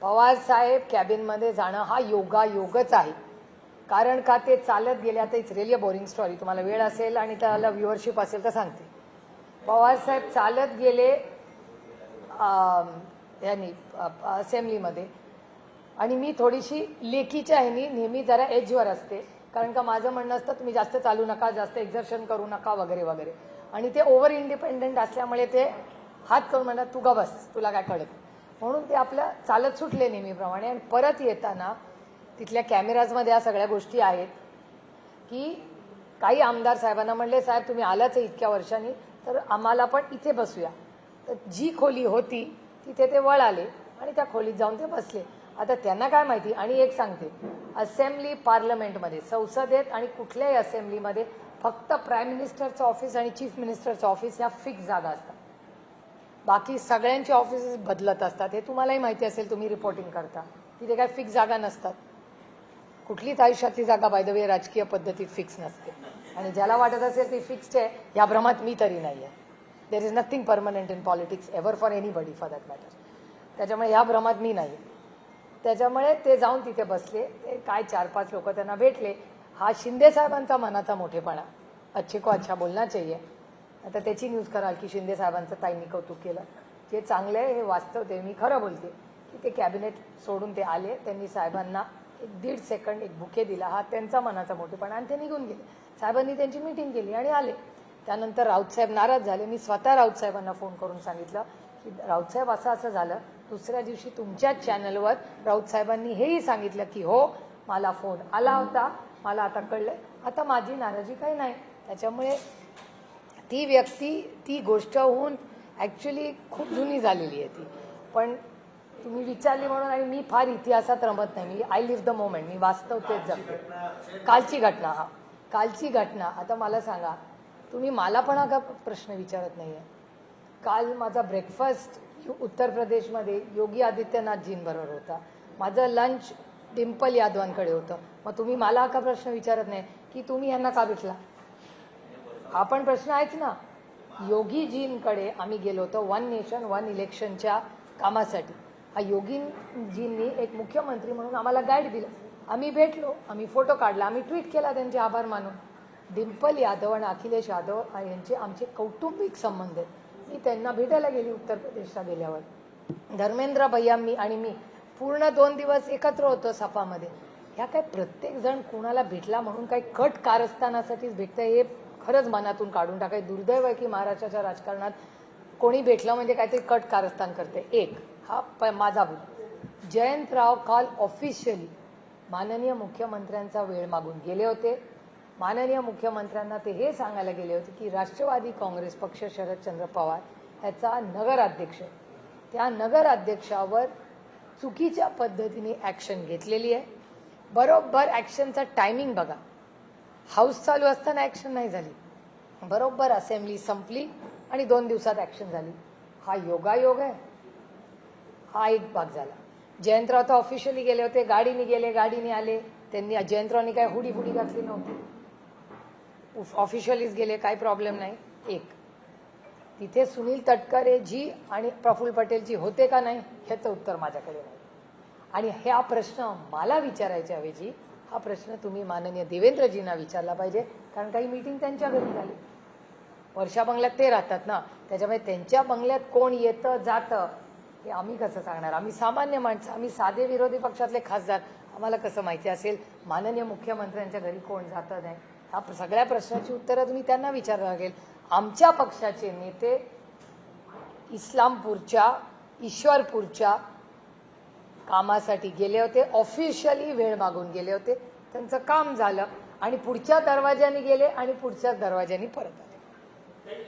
पवार साहेब कॅबिनमध्ये जाणं हा योगायोगच आहे. कारण का ते चालत गेले. आता it's really a boring story. तुम्हाला वेळ असेल आणि त्याला व्ह्युअरशिप असेल तर सांगते. पवार साहेब चालत गेले यांनी असेंब्लीमध्ये आणि मी थोडीशी लेकीच्या ह्यानी नेहमी जरा एजवर असते. कारण का माझं म्हणणं असतं तुम्ही जास्त चालू नका, जास्त एक्झर्शन करू नका वगैरे वगैरे. आणि ते ओव्हर इंडिपेंडेंट असल्यामुळे ते हात करून म्हणतात तू गा बस, तुला काय कळत. म्हणून ते आपल्या चालत सुटले नेहमीप्रमाणे. आणि परत येताना तिथल्या कॅमेराजमध्ये या सगळ्या गोष्टी आहेत की काही आमदार साहेबांना म्हणले साहेब तुम्ही आलाच आहे इतक्या वर्षांनी तर आम्हाला पण इथे बसूया. तर जी खोली होती तिथे ते वळाले आणि त्या खोलीत जाऊन ते बसले. आता त्यांना काय माहिती. आणि एक सांगते, असेंब्ली पार्लमेंटमध्ये संसदेत आणि कुठल्याही असेंब्लीमध्ये फक्त प्राईम मिनिस्टरचं ऑफिस आणि चीफ मिनिस्टरचं ऑफिस या फिक्स जागा असतात. बाकी सगळ्यांचे ऑफिसेस बदलत असतात. हे तुम्हालाही माहिती असेल, तुम्ही रिपोर्टिंग करता. तिथे काय फिक्स जागा नसतात. कुठलीच आयुष्यातली जागा बाय द वे राजकीय पद्धतीत फिक्स नसते. आणि ज्याला वाटत असेल ती फिक्स्ड आहे या भ्रमात मी तरी नाही आहे. There is nothing permanent in politics ever for anybody for that matter. त्याच्यामुळे ह्या भ्रमात मी नाही. त्याच्यामुळे ते जाऊन तिथे बसले. ते काय 4-5 लोक त्यांना भेटले. हा शिंदे साहेबांचा मनाचा मोठेपणा. अच्छे को अच्छा बोलना चाहिए. आता त्याची न्यूज कराल की शिंदे साहेबांचं ताईंनी कौतुक केलं. जे चांगलं आहे हे वास्तव ते. मी खरं बोलते की ते कॅबिनेट सोडून ते आले. त्यांनी साहेबांना 1-1.5 सेकंड एक बुके दिला. हा त्यांचा मनाचा मोठेपणा. आणि ते निघून गेले. साहेबांनी त्यांची मीटिंग केली आणि आले. त्यानंतर राऊत साहेब नाराज झाले. मी स्वतः राऊत साहेबांना फोन करून सांगितलं की राऊत साहेब असं असं झालं. दुसऱ्या दिवशी तुमच्याच चॅनलवर राऊत साहेबांनी हेही सांगितलं की हो मला फोन आला होता, मला आता कळलंय, आता माझी नाराजी काही नाही. त्याच्यामुळे ती व्यक्ती ती गोष्ट होऊन ॲक्च्युली खूप जुनी झालेली आहे ती. पण तुम्ही विचारली म्हणून. आणि मी फार इतिहासात रमत नाही. मी आय लिव्ह द मोमेंट. मी वास्तव तेच जगते. कालची घटना. हा कालची घटना. आता मला सांगा, तुम्ही मला पण हा प्रश्न विचारत नाहीये. काल माझा ब्रेकफास्ट उत्तर प्रदेशमध्ये योगी आदित्यनाथजींबरोबर होता. माझं लंच डिंपल यादवांकडे होतं. मग तुम्ही मला का प्रश्न विचारत नाही की तुम्ही यांना का भेटला. हा पण प्रश्न आहेच ना. योगीजींकडे आम्ही गेलो होतो वन नेशन वन इलेक्शनच्या कामासाठी. हा योगीजींनी एक मुख्यमंत्री म्हणून आम्हाला गाईड दिलं. आम्ही भेटलो, आम्ही फोटो काढला, आम्ही ट्विट केला त्यांचे आभार मानून. डिंपल यादव आणि अखिलेश यादव यांचे आमचे कौटुंबिक संबंध आहेत. मी त्यांना भेटायला गेली उत्तर प्रदेशला गेल्यावर. धर्मेंद्र भैया आणि मी पूर्ण 2 दिवस एकत्र होतो सपामध्ये. ह्या काय प्रत्येक जण कुणाला भेटला म्हणून काही कट कारस्थानासाठीच भेटतंय हे खरंच मनातून काढून टाकाय. दुर्दैव आहे की महाराष्ट्राच्या राजकारणात कोणी भेटलं म्हणजे काहीतरी कट कारस्थान करते. एक हा माझा भूल. जयंतराव काल ऑफिशियली माननीय मुख्यमंत्र्यांचा वेळ मागून गेले होते. माननीय मुख्यमंत्र्यांना ते हे सांगायला गेले होते की राष्ट्रवादी काँग्रेस पक्ष शरदचंद्र पवार ह्याचा नगराध्यक्ष, त्या नगराध्यक्षावर चुकीच्या पद्धतीने ॲक्शन घेतलेली आहे. बरोबर ॲक्शनचा टायमिंग बघा. हाऊस चालू असताना ॲक्शन नाही झाली. बरोबर असेंब्ली संपली आणि 2 दिवसात ॲक्शन झाली. हा योगायोग आहे. हा एक भाग झाला. जयंतराव तर ऑफिशियली गेले होते. गाडीने गेले, गाडीने आले. त्यांनी जयंतरावनी काय हुडी घातली नव्हती. ऑफिशियलीच गेले, काही प्रॉब्लेम नाही. एक तिथे सुनील तटकरे जी आणि प्रफुल्ल पटेलजी होते का नाही ह्याचं उत्तर माझ्याकडे नाही. आणि हा प्रश्न मला विचारायच्या ऐवजी हा प्रश्न तुम्ही माननीय देवेंद्रजींना विचारला पाहिजे. कारण काही मीटिंग त्यांच्या घरी झाली. वर्षा बंगल्यात ते राहतात ना. त्याच्यामुळे त्यांच्या बंगल्यात कोण येतं जातं हे आम्ही कसं सांगणार. आम्ही सामान्य माणसं, आम्ही साधे विरोधी पक्षातले खासदार, आम्हाला कसं माहिती असेल माननीय मुख्यमंत्र्यांच्या घरी कोण जातं नाही. ह्या सगळ्या प्रश्नाची उत्तरं तुम्ही त्यांना विचारावं लागेल. आमच्या पक्षाचे नेते इस्लामपूरच्या ईश्वरपूरच्या कामासाठी गेले होते. ऑफिशियली वेळ मागून गेले होते. त्यांचं काम झालं आणि पुढच्या दरवाज्याने गेले आणि पुढच्याच दरवाज्याने परत आले.